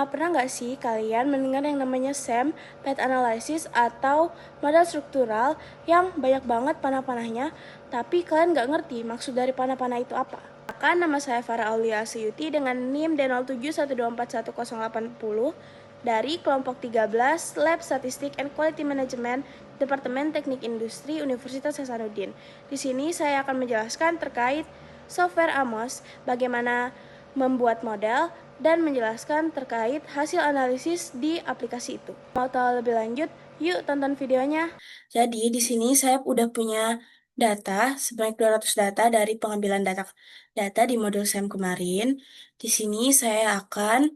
Pernah nggak sih kalian mendengar yang namanya SEM, Path Analysis, atau model struktural yang banyak banget panah-panahnya, tapi kalian nggak ngerti maksud dari panah-panah itu apa? Maka nama saya Farah Aulia Suyuti dengan NIM D0712410810 dari kelompok 13 Lab Statistik and Quality Management Departemen Teknik Industri Universitas Hasanuddin. Di sini saya akan menjelaskan terkait software AMOS, bagaimana membuat model, dan menjelaskan terkait hasil analisis di aplikasi itu. Mau tahu lebih lanjut? Yuk tonton videonya. Jadi di sini saya udah punya data sebanyak 200 data dari pengambilan data data di modul SEM kemarin. Di sini saya akan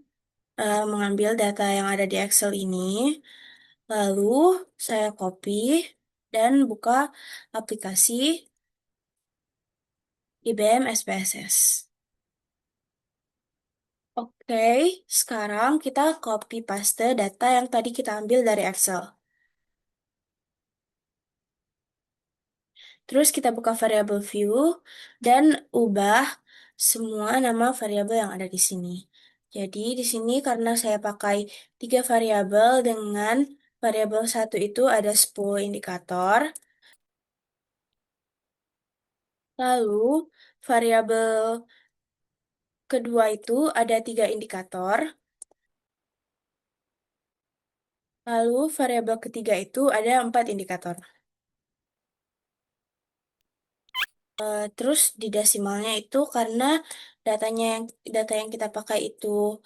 mengambil data yang ada di Excel ini, lalu saya copy dan buka aplikasi IBM SPSS. Oke, sekarang kita copy paste data yang tadi kita ambil dari Excel. Terus kita buka variabel view dan ubah semua nama variabel yang ada di sini. Jadi di sini karena saya pakai 3 variabel dengan variabel satu itu ada 10 indikator. Lalu variabel kedua itu ada 3 indikator. Lalu variabel ketiga itu ada 4 indikator. Terus di desimalnya itu karena data yang kita pakai itu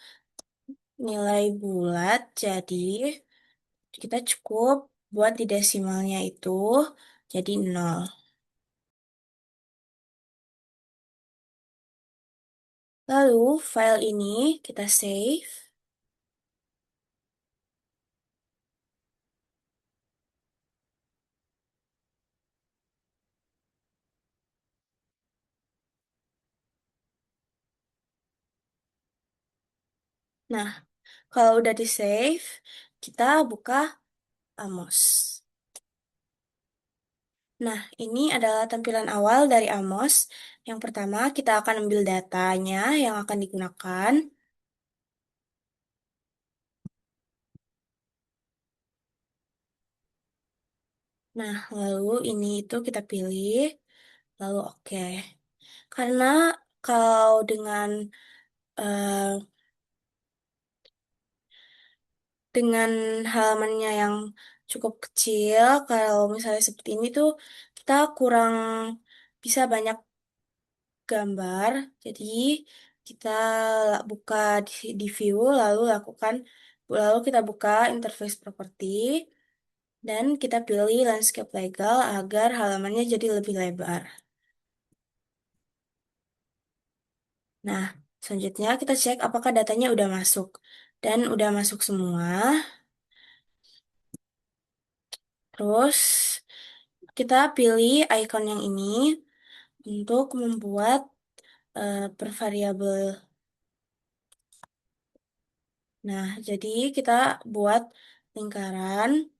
nilai bulat, jadi kita cukup buat di desimalnya itu jadi 0. Lalu file ini kita save. Nah, kalau udah di save, kita buka Amos. Nah, ini adalah tampilan awal dari Amos. Yang pertama, kita akan ambil datanya yang akan digunakan. Nah, lalu ini itu kita pilih, lalu oke. Karena kalau eh, dengan halamannya yang cukup kecil, kalau misalnya seperti ini tuh kita kurang bisa banyak gambar. Jadi kita buka di view, lalu kita buka interface property, dan kita pilih landscape legal agar halamannya jadi lebih lebar. Nah, selanjutnya kita cek apakah datanya udah masuk. Dan udah masuk semua. Terus kita pilih icon yang ini untuk membuat per variabel. Nah, jadi kita buat lingkaran,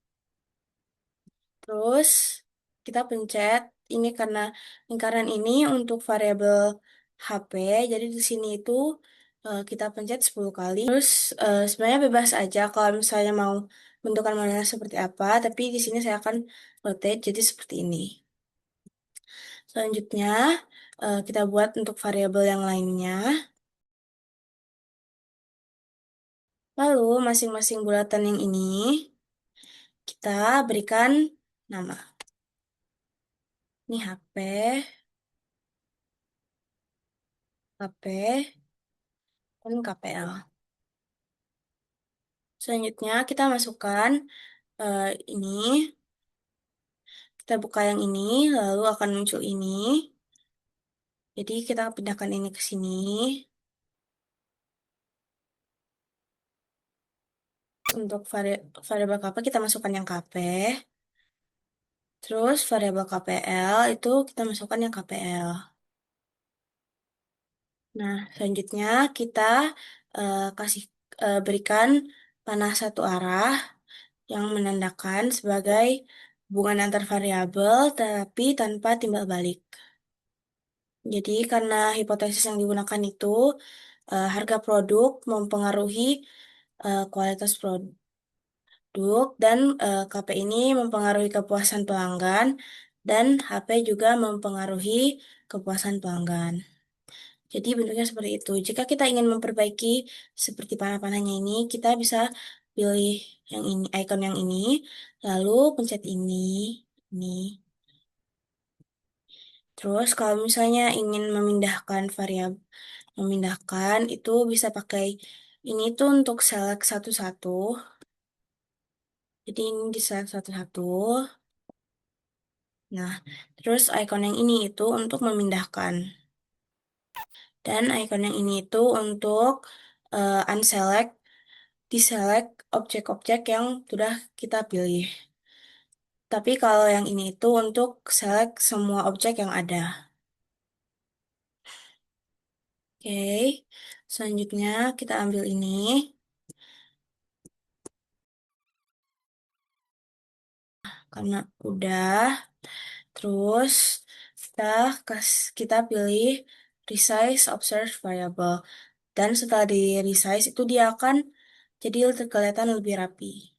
terus kita pencet ini karena lingkaran ini untuk variabel HP. Jadi di sini itu kita pencet 10 kali. Terus sebenarnya bebas aja kalau misalnya mau bentukan modelnya seperti apa, tapi di sini saya akan rotate jadi seperti ini. Selanjutnya, kita buat untuk variabel yang lainnya. Lalu, masing-masing bulatan yang ini, kita berikan nama. Ini HP, KP, dan KPL. Selanjutnya, kita masukkan ini. Kita buka yang ini, lalu akan muncul ini. Jadi, kita pindahkan ini ke sini. Untuk variabel KP, kita masukkan yang KP. Terus, variabel KPL itu kita masukkan yang KPL. Nah, selanjutnya kita kasih berikan panah satu arah yang menandakan sebagai hubungan antar variabel tapi tanpa timbal balik. Jadi karena hipotesis yang digunakan itu harga produk mempengaruhi kualitas produk, dan KP ini mempengaruhi kepuasan pelanggan, dan HP juga mempengaruhi kepuasan pelanggan. Jadi bentuknya seperti itu. Jika kita ingin memperbaiki seperti panah-panahnya ini, kita bisa pilih yang ini, icon yang ini, lalu pencet ini. Terus kalau misalnya ingin memindahkan variabel, memindahkan itu bisa pakai ini tuh untuk select satu-satu. Jadi ini di select satu-satu. Nah, terus icon yang ini itu untuk memindahkan. Dan icon yang ini itu untuk unselect, deselect objek-objek yang sudah kita pilih. Tapi kalau yang ini itu untuk select semua objek yang ada. Oke, selanjutnya kita ambil ini. Karena udah, terus kita kita pilih resize observed variable. Dan setelah di resize itu dia akan jadi kelihatan lebih rapi.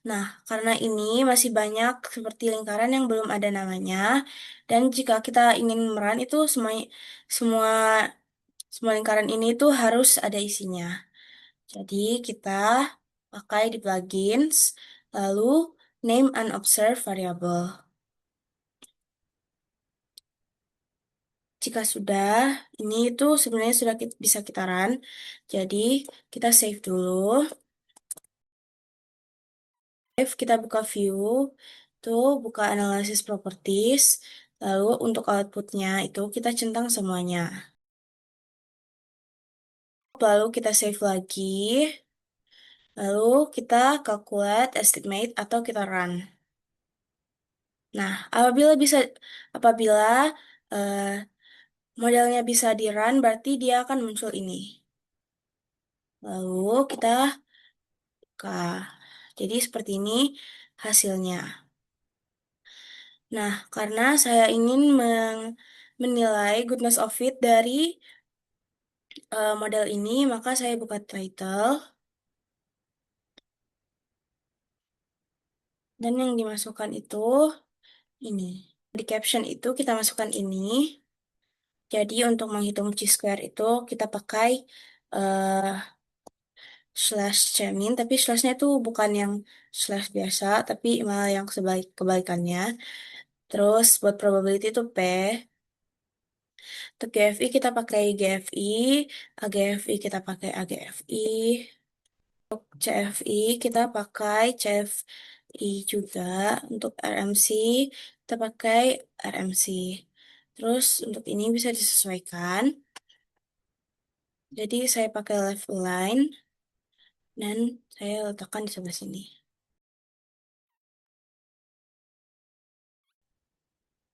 Nah, karena ini masih banyak seperti lingkaran yang belum ada namanya, dan jika kita ingin meran itu semua semua lingkaran ini tuh harus ada isinya. Jadi kita pakai di plugins, lalu name unobserved variable. Jika sudah, ini itu sebenarnya sudah bisa kita run. Jadi kita save dulu. Save, kita buka view, tuh buka analisis properties. Lalu untuk outputnya itu kita centang semuanya. Lalu kita save lagi. Lalu kita calculate, estimate, atau kita run. Nah, apabila eh, modelnya bisa di run, berarti dia akan muncul ini. Lalu kita buka. Jadi seperti ini hasilnya. Nah, karena saya ingin menilai goodness of fit dari model ini, maka saya buka title. Dan yang dimasukkan itu ini. Di caption itu kita masukkan ini. Jadi untuk menghitung chi-square itu kita pakai eh, slash chemin, tapi slashnya itu bukan yang slash biasa, tapi malah yang kebalikannya. Terus buat probability itu P. Untuk GFI kita pakai GFI, AGFI kita pakai AGFI, CFI kita pakai CFI juga, untuk RMC kita pakai RMC. Terus untuk ini bisa disesuaikan. Jadi saya pakai left align dan saya letakkan di sebelah sini.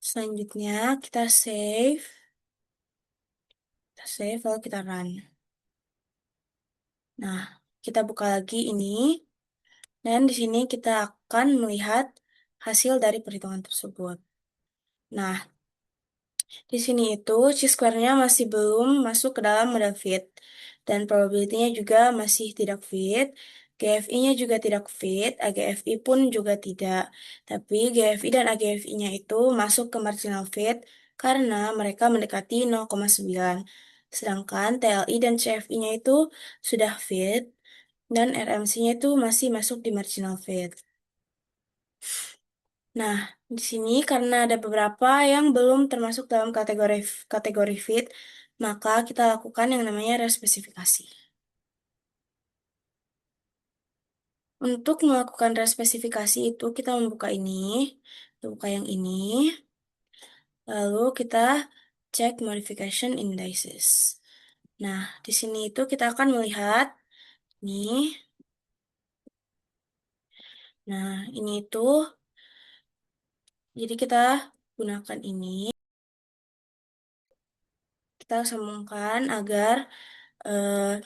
Selanjutnya kita save lalu kita run. Nah, kita buka lagi ini dan di sini kita akan melihat hasil dari perhitungan tersebut. Nah, di sini itu chi-square-nya masih belum masuk ke dalam model fit dan probability-nya juga masih tidak fit. GFI-nya juga tidak fit, AGFI pun juga tidak. Tapi GFI dan AGFI-nya itu masuk ke marginal fit karena mereka mendekati 0,9. Sedangkan TLI dan CFI-nya itu sudah fit dan RMC-nya itu masih masuk di marginal fit. Nah, di sini karena ada beberapa yang belum termasuk dalam kategori kategori fit, maka kita lakukan yang namanya respesifikasi. Untuk melakukan respesifikasi itu kita membuka ini, kita buka yang ini, lalu kita cek modification indices. Nah, di sini itu kita akan melihat nih. Nah, ini itu jadi kita gunakan ini, kita sambungkan agar eh,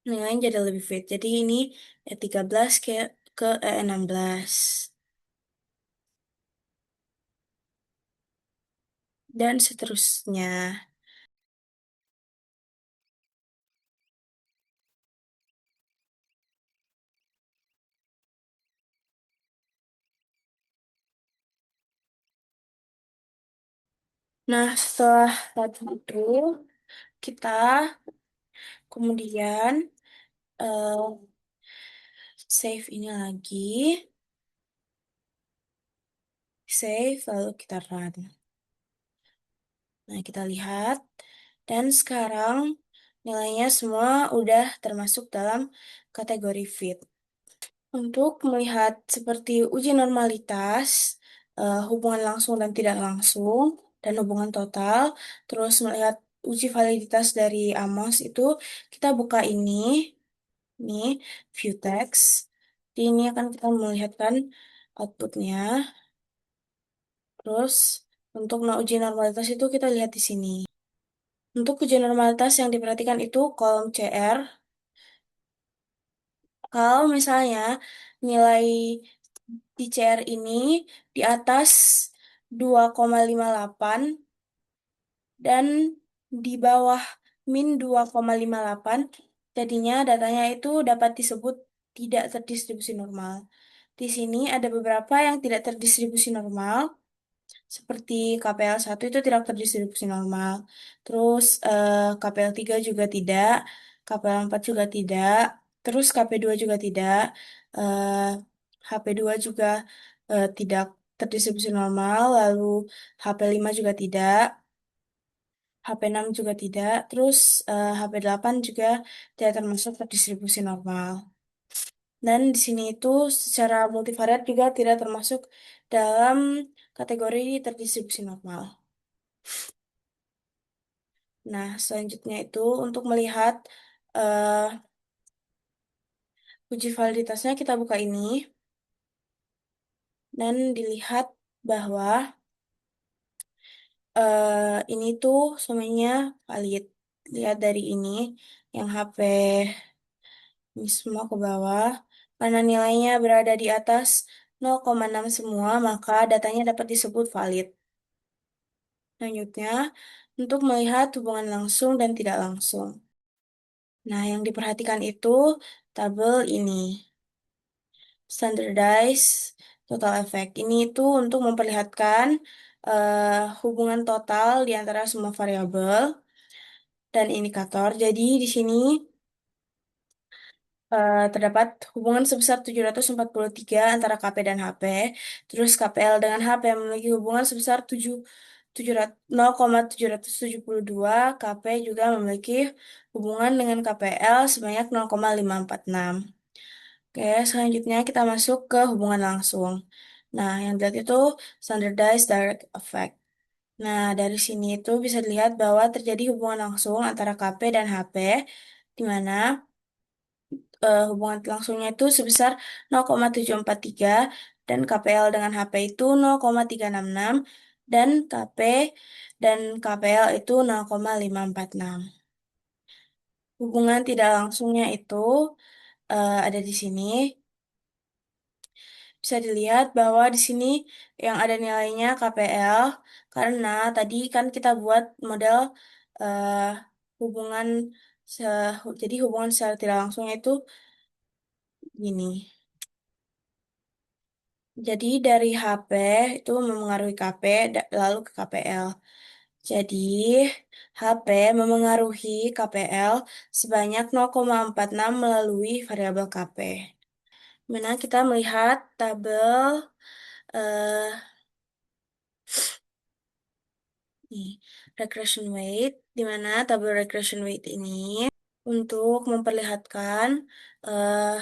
nilainya jadi lebih fit. Jadi ini E13 ke E16. Dan seterusnya. Nah, setelah tadi itu, kita kemudian eh, save ini lagi, save, lalu kita run. Nah, kita lihat, dan sekarang nilainya semua udah termasuk dalam kategori fit. Untuk melihat seperti uji normalitas, hubungan langsung dan tidak langsung, dan hubungan total, terus melihat uji validitas dari Amos itu, kita buka ini view text. Di ini akan kita melihatkan outputnya. Terus untuk uji normalitas itu kita lihat di sini. Untuk uji normalitas yang diperhatikan itu kolom CR. Kalau misalnya nilai di CR ini di atas 2,58 dan di bawah min 2,58, jadinya datanya itu dapat disebut tidak terdistribusi normal. Di sini ada beberapa yang tidak terdistribusi normal, seperti KPL 1 itu tidak terdistribusi normal. Terus KPL 3 juga tidak, KPL 4 juga tidak, terus KP2 juga tidak, eh, HP2 juga tidak terdistribusi normal, lalu HP5 juga tidak, HP6 juga tidak, terus HP8 juga tidak termasuk terdistribusi normal. Dan di sini itu secara multivariat juga tidak termasuk dalam kategori terdistribusi normal. Nah, selanjutnya itu untuk melihat eh, uji validitasnya kita buka ini dan dilihat bahwa ini tuh semuanya valid. Lihat dari ini yang HP ini semua ke bawah. Karena nilainya berada di atas 0,6 semua, maka datanya dapat disebut valid. Selanjutnya, untuk melihat hubungan langsung dan tidak langsung. Nah, yang diperhatikan itu tabel ini. Standardized total effect. Ini itu untuk memperlihatkan hubungan total di antara semua variabel dan indikator. Jadi di sini terdapat hubungan sebesar 743 antara KP dan HP. Terus KPL dengan HP memiliki hubungan sebesar 0,772. KP juga memiliki hubungan dengan KPL sebanyak 0,546. Oke, selanjutnya kita masuk ke hubungan langsung. Nah, yang dilihat itu standardized direct effect. Nah, dari sini itu bisa dilihat bahwa terjadi hubungan langsung antara KP dan HP, di mana hubungan langsungnya itu sebesar 0,743 dan KPL dengan HP itu 0,366 dan KP dan KPL itu 0,546. Hubungan tidak langsungnya itu ada di sini. Bisa dilihat bahwa di sini yang ada nilainya KPL karena tadi kan kita buat model eh, hubungan se jadi hubungan secara tidak langsungnya itu gini. Jadi dari HP itu memengaruhi KP lalu ke KPL. Jadi HP memengaruhi KPL sebanyak 0,46 melalui variabel KP. Mana kita melihat tabel eh, nih, regression weight, di mana tabel regression weight ini untuk memperlihatkan eh,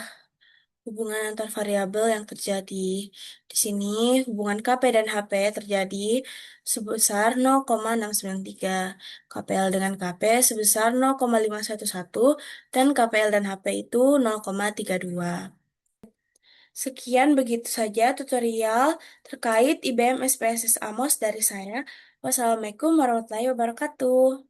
hubungan antar variabel yang terjadi. Di sini hubungan KP dan HP terjadi sebesar 0,693, KPL dengan KP sebesar 0,511, dan KPL dan HP itu 0,32. Sekian begitu saja tutorial terkait IBM SPSS Amos dari saya. Wassalamualaikum warahmatullahi wabarakatuh.